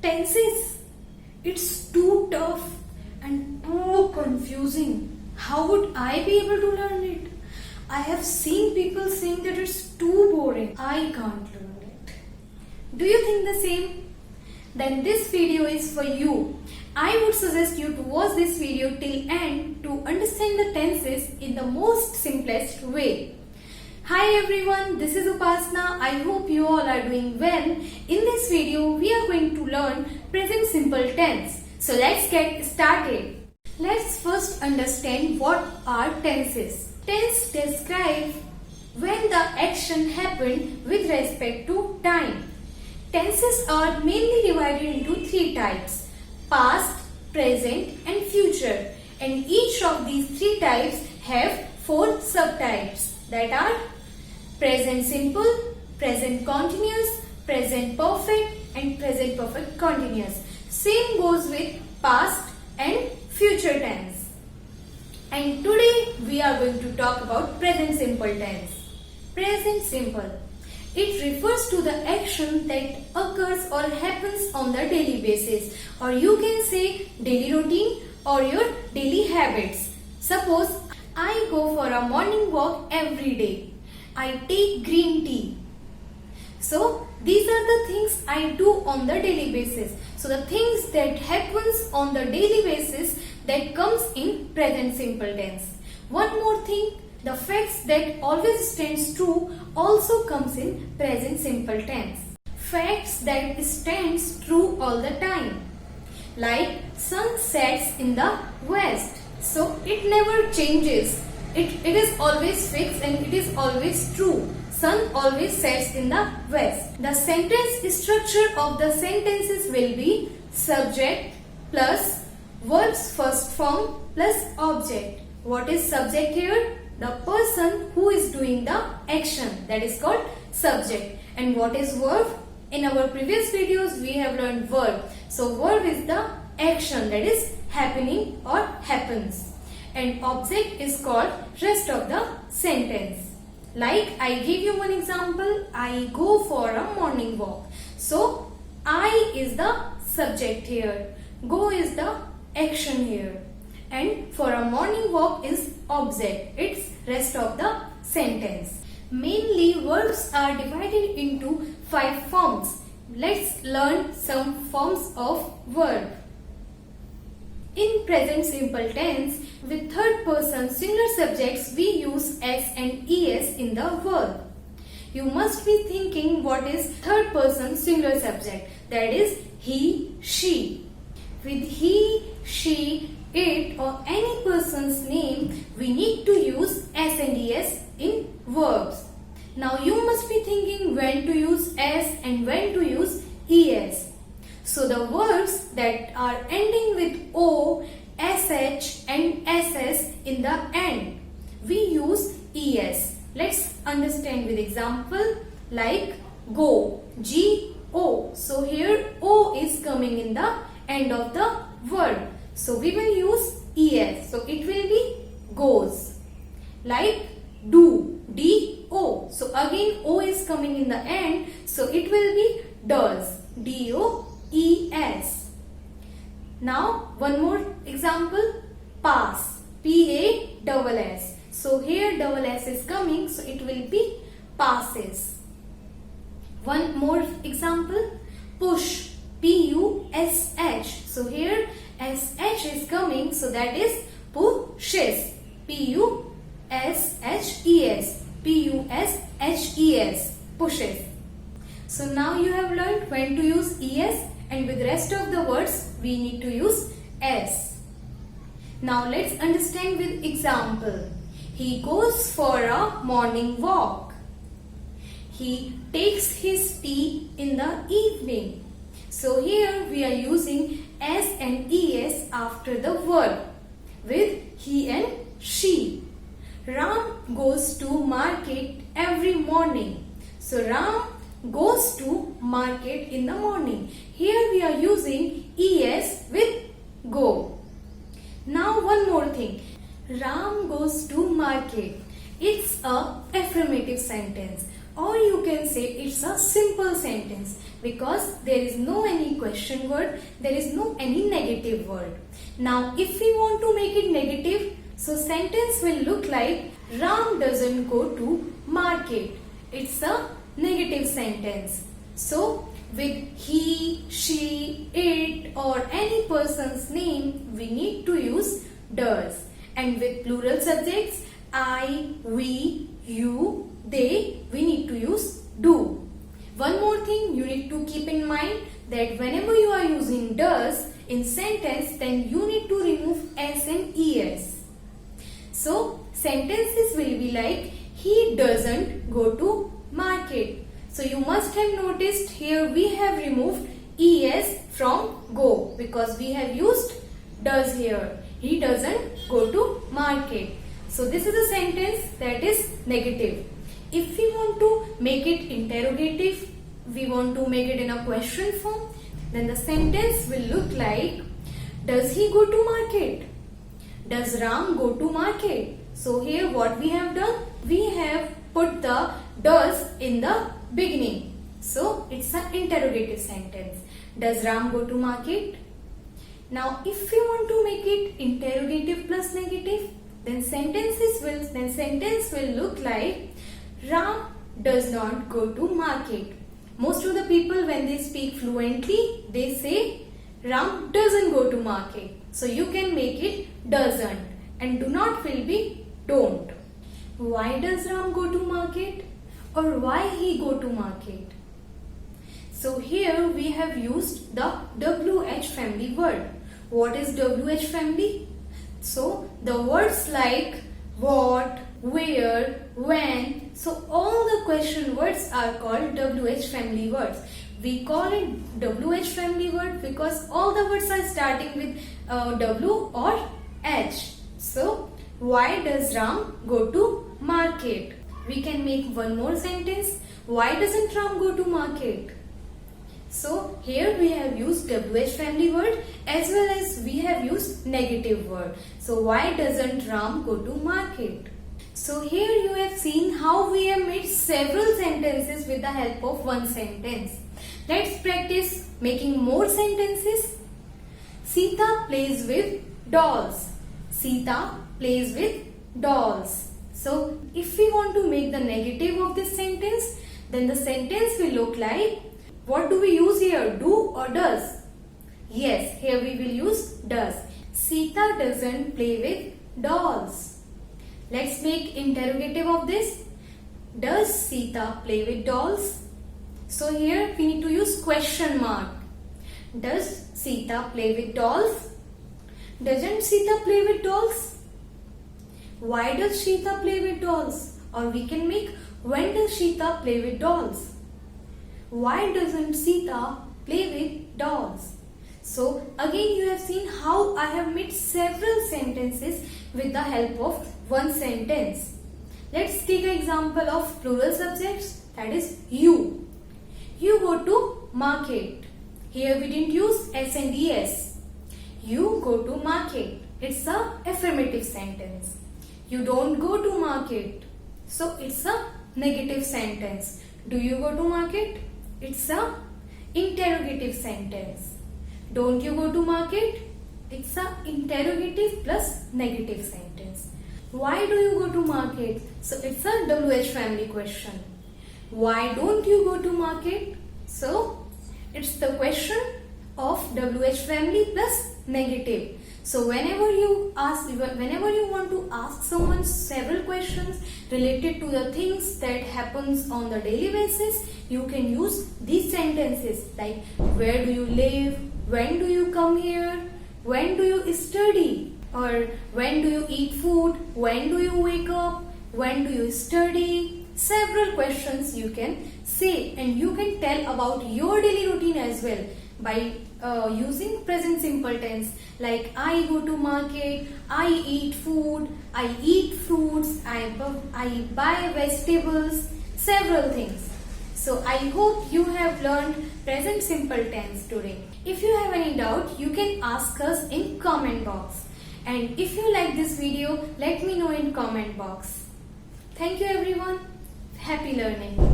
Tenses. It's too tough and too confusing. How would I be able to learn it? I have seen people saying that it's too boring. I can't learn it. Do you think the same? Then this video is for you. I would suggest you to watch this video till end to understand the tenses in the most simplest way. Hi everyone, this is Upasna. I hope you all are doing well. In this video, we are going to learn present simple tense. So let's get started. Let's first understand what are tenses. Tense describe when the action happened with respect to time. Tenses are mainly divided into three types: past, present and future. And each of these three types have four subtypes, that are present simple, present continuous, present perfect and present perfect continuous. Same goes with past and future tense. And today we are going to talk about present simple tense. Present simple. It refers to the action that occurs or happens on the daily basis, or you can say daily routine or your daily habits. Suppose I go for a morning walk every day. I take green tea. So these are the things I do on the daily basis. So the things that happens on the daily basis, that comes in present simple tense. One more thing, the facts that always stands true also comes in present simple tense. Facts that stands true all the time. Like sun sets in the west. So it never changes. It is always fixed and it is always true. Sun always sets in the west. The sentence structure of the sentences will be subject plus verb's first form plus object. What is subject here? The person who is doing the action, that is called subject. And what is verb? In our previous videos we have learned verb. So verb is the action that is happening or happens. And object is called rest of the sentence. Like I give you one example, I go for a morning walk. So I is the subject here, go is the action here, and for a morning walk is object, it's rest of the sentence. Mainly verbs are divided into 5 forms. Let's learn some forms of verb. In present simple tense, with third person singular subjects, we use s and es in the verb. You must be thinking what is third person singular subject, that is he, she. With he, she, it or any person's name, we need to use s and es in verbs. Now you must be thinking when to use s and when to use es. So the words that are ending with o, sh and ss in the end, we use es. Let's understand with example like go, G-O. So here o is coming in the end of the word. So we will use es. So it will be goes. Like do, D-O. So again o is coming in the end. So it will be does, D-O-E-S. Now one more example, pass, P-A-S-S. So here double S is coming, so it will be passes. One more example, push, P-U-S-H. So here S-H is coming, so that is pushes, P-U-S-H-E-S, P-U-S-H-E-S, pushes. So now you have learned when to use es, and with rest of the words we need to use s. Now let's understand with example. He goes for a morning walk. He takes his tea in the evening. So here we are using s and es after the verb with he and she. Ram goes to market every morning. So Ram goes to market in the morning. Here we are using es with go. Now one more thing. Ram goes to market. It's a affirmative sentence, or you can say it's a simple sentence. because there is no any question word, there is no any negative word. Now if we want to make it negative, so sentence will look like Ram doesn't go to market. It's a negative sentence. So with he, she, it or any person's name, we need to use does. And with plural subjects, I, we, you, they, we need to use do. One more thing you need to keep in mind, that whenever you are using does in sentence, then you need to remove s and es. So sentences will be like he doesn't go to market. So you must have noticed here we have removed es from go because we have used does here. He doesn't go to market. So this is a sentence that is negative. If we want to make it interrogative, we want to make it in a question form, then the sentence will look like, does he go to market? Does Ram go to market? So here what we have done, we have put the does in the beginning. So it's an interrogative sentence. Does Ram go to market? Now if we want to make it interrogative plus negative, then sentence will look like Ram does not go to market. Most of the people when they speak fluently, they say Ram doesn't go to market. So you can make it doesn't, and do not will be don't. Why does Ram go to market? Or why he go to market? So here we have used the WH family word. What is WH family? So the words like what, where, when, so all the question words are called WH family words. We call it WH family word because all the words are starting with W or H. So why does Ram go to market? We can make one more sentence. Why doesn't Ram go to market? So here we have used WH family word as well as we have used negative word. So why doesn't Ram go to market? So here you have seen how we have made several sentences with the help of one sentence. Let's practice making more sentences. Sita plays with dolls. Sita plays with dolls. So if we want to make the negative of this sentence, then the sentence will look like, what do we use here, do or does? Yes, here we will use does. Sita doesn't play with dolls. Let's make interrogative of this. Does Sita play with dolls? So here we need to use question mark. Does Sita play with dolls? Doesn't Sita play with dolls? Why does Sita play with dolls? Or we can make, when does Sita play with dolls? Why doesn't Sita play with dolls? So again you have seen how I have made several sentences with the help of one sentence. Let's take an example of plural subjects, that is you. You go to market. Here we didn't use S and ES. You go to market. It's a affirmative sentence. You don't go to market. So it's a negative sentence. Do you go to market? It's a interrogative sentence. Don't you go to market? It's a interrogative plus negative sentence. Why do you go to market? So it's a WH family question. Why don't you go to market? So it's the question of WH family plus negative. So whenever you want to ask someone several questions related to the things that happens on the daily basis, you can use these sentences like, where do you live? When do you come here? When do you study? Or when do you eat food? When do you wake up? When do you study? Several questions you can say, and you can tell about your daily routine as well by using present simple tense, like I go to market, I eat food, I eat fruits, I buy vegetables, several things. So I hope you have learned present simple tense today. If you have any doubt, you can ask us in comment box. And if you like this video, let me know in comment box. Thank you everyone. Happy learning.